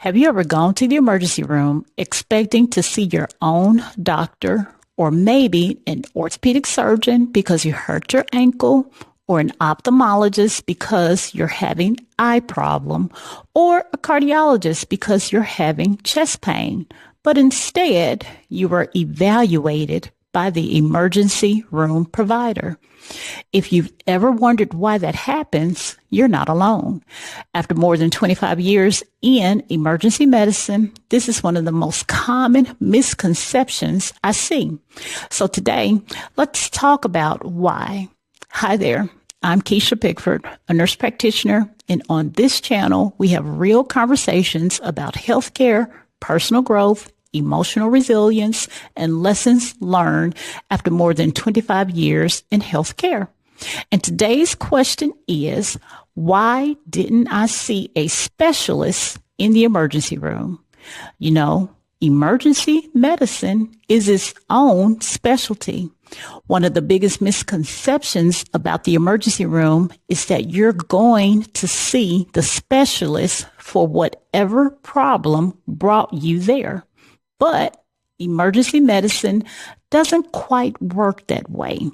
Have you ever gone to the emergency room expecting to see your own doctor or maybe an orthopedic surgeon because you hurt your ankle, or an ophthalmologist because you're having eye problem, or a cardiologist because you're having chest pain, but instead you were evaluated by the emergency room provider? If you've ever wondered why that happens, you're not alone. After more than 25 years in emergency medicine, this is one of the most common misconceptions I see. So today, let's talk about why. Hi there. I'm Kisha Pickford, a nurse practitioner, and on this channel, we have real conversations about healthcare, personal growth, emotional resilience, and lessons learned after more than 25 years in healthcare. And today's question is, why didn't I see a specialist in the emergency room? You know, emergency medicine is its own specialty. One of the biggest misconceptions about the emergency room is that you're going to see the specialist for whatever problem brought you there. But emergency medicine doesn't quite work that way.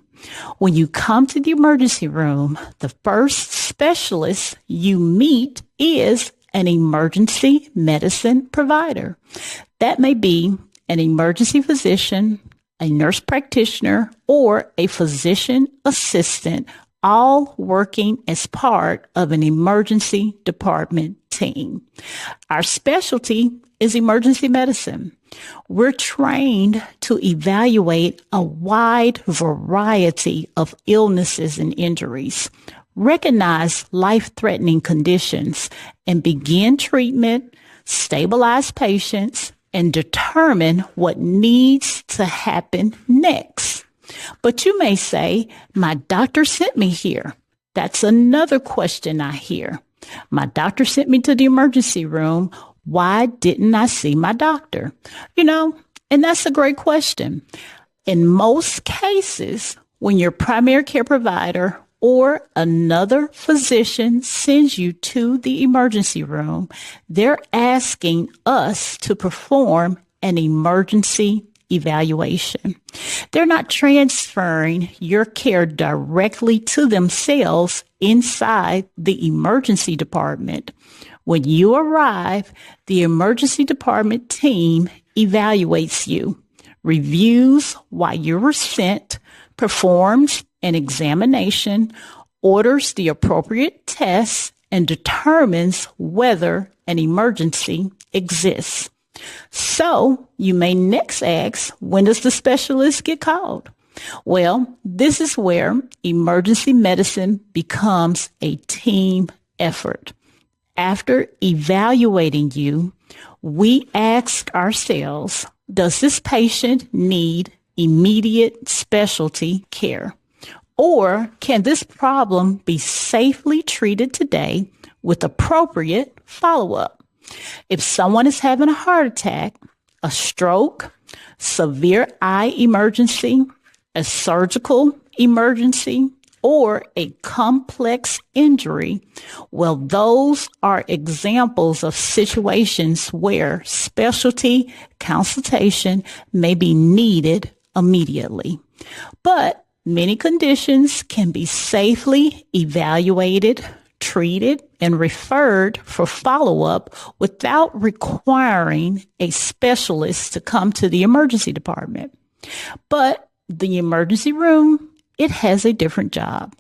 When you come to the emergency room, the first specialist you meet is an emergency medicine provider. That may be an emergency physician, a nurse practitioner, or a physician assistant, all working as part of an emergency department team. Our specialty is emergency medicine. We're trained to evaluate a wide variety of illnesses and injuries, recognize life-threatening conditions, and begin treatment, stabilize patients, and determine what needs to happen next. But you may say, my doctor sent me here. That's another question I hear. My doctor sent me to the emergency room. Why didn't I see my doctor? And that's a great question. In most cases, when your primary care provider or another physician sends you to the emergency room, they're asking us to perform an emergency evaluation. They're not transferring your care directly to themselves inside the emergency department. When you arrive, the emergency department team evaluates you, reviews why you were sent, performs an examination, orders the appropriate tests, and determines whether an emergency exists. So you may next ask, when does the specialist get called? Well, this is where emergency medicine becomes a team effort. After evaluating you, we ask ourselves, does this patient need immediate specialty care? Or can this problem be safely treated today with appropriate follow-up? If someone is having a heart attack, a stroke, severe eye emergency, a surgical emergency, or a complex injury, well, those are examples of situations where specialty consultation may be needed immediately. But many conditions can be safely evaluated, treated, and referred for follow-up without requiring a specialist to come to the emergency department. But the emergency room, it has a different job.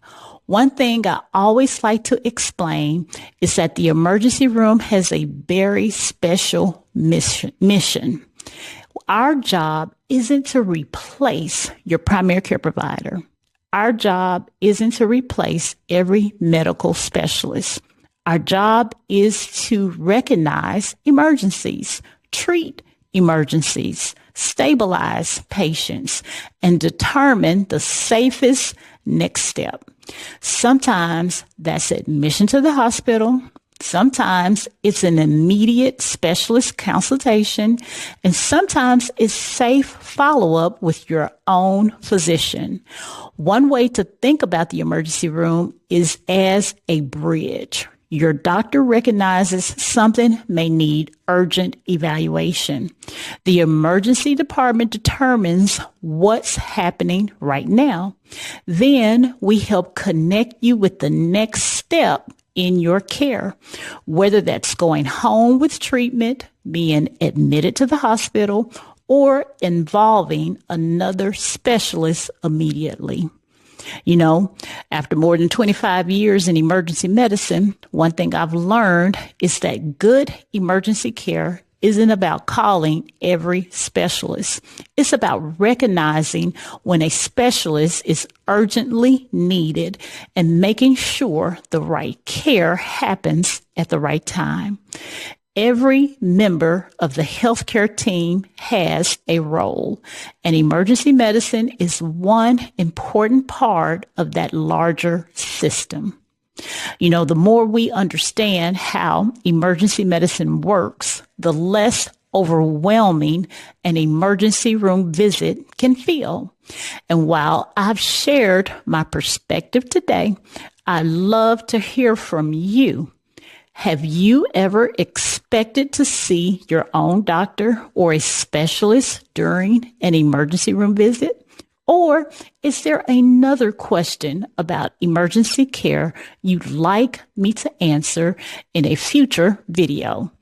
One thing I always like to explain is that the emergency room has a very special mission. Our job isn't to replace your primary care provider. Our job isn't to replace every medical specialist. Our job is to recognize emergencies, treat emergencies, stabilize patients, and determine the safest next step. Sometimes that's admission to the hospital. Sometimes it's an immediate specialist consultation, and sometimes it's safe follow-up with your own physician. One way to think about the emergency room is as a bridge. Your doctor recognizes something may need urgent evaluation. The emergency department determines what's happening right now. Then we help connect you with the next step in your care, whether that's going home with treatment, being admitted to the hospital, or involving another specialist immediately. You know, after more than 25 years in emergency medicine, one thing I've learned is that good emergency care isn't about calling every specialist. It's about recognizing when a specialist is urgently needed and making sure the right care happens at the right time. Every member of the healthcare team has a role, and emergency medicine is one important part of that larger system. You know, the more we understand how emergency medicine works, the less overwhelming an emergency room visit can feel. And while I've shared my perspective today, I love to hear from you. Have you ever expected to see your own doctor or a specialist during an emergency room visit? Or is there another question about emergency care you'd like me to answer in a future video?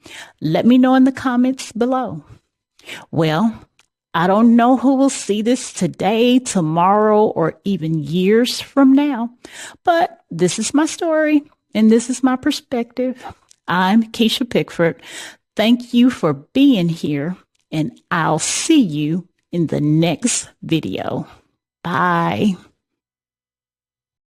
Let me know in the comments below. Well, I don't know who will see this today, tomorrow, or even years from now, but this is my story. And this is my perspective. I'm Kisha Pickford. Thank you for being here, and I'll see you in the next video. Bye.